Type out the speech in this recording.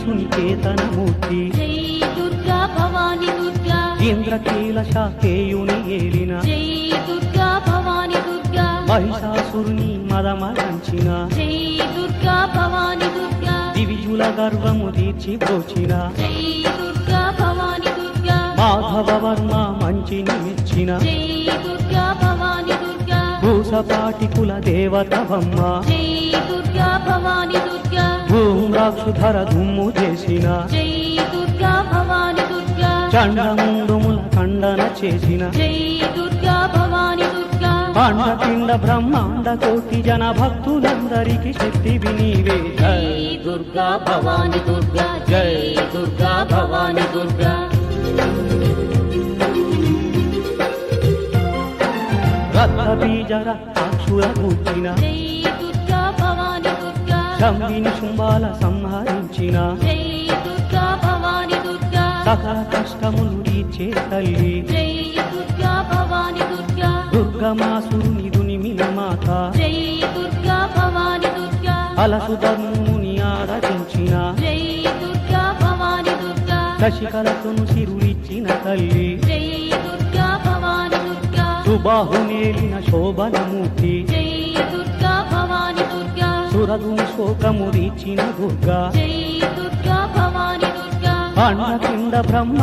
సునికేతనమూర్తి జై దుర్గా భవాని దుర్గా ఇంద్రకీల శాకేయుని ఏలిన జై దుర్గా భవాని దుర్గా మహిషాసురుని మదమలంచిన జై దుర్గా భవాని దుర్గా దివిజుల గర్వము తీర్చిపోచిన జై దుర్గా భవాని దుర్గా మాధవవర్మ మంచిని మెచ్చిన జై దుర్గా భవాని దుర్గా భూసపాటి కుల దేవతవమ్మ జై దుర్గా భవాని దుర్గా భూమ్రాక్షుధర దుమ్ము చేసిన జై దుర్గా భవాని దుర్గా చండముండుముల ఖండన చేసిన జై దుర్గా భవాని దుర్గా అండపిండ బ్రహ్మాండ కోటి జన భక్తులందరికి శక్తివి నీవే జై దుర్గా భవాని దుర్గా జై దుర్గా భవాని దుర్గా రక్త బీజ రక్తాక్షుర కూర్చిన జై దుర్గా భవాని దుర్గా శంభిని శుంభాల సంహరించిన జై దుర్గా భవాని దుర్గా సకల కష్టములు తీర్చే తల్లి జై దుర్గా భవాని దుర్గా దుర్గమాసురుని దునిమిన మాత జై దుర్గా భవాని దుర్గా అలసు ధర్ముని ఆరాధించిన జై దుర్గా భవాని దుర్గా శశికళకును సిరులిచ్చిన తల్లి జై దుర్గా భవాని దుర్గా సుబాహునేలిన శోభనమూర్తి జై దుర్గా భవాని దుర్గా సురదుని శోకము తీర్చిన దుర్గా జై దుర్గా భవాని దుర్గా అండపిండ బ్రహ్మ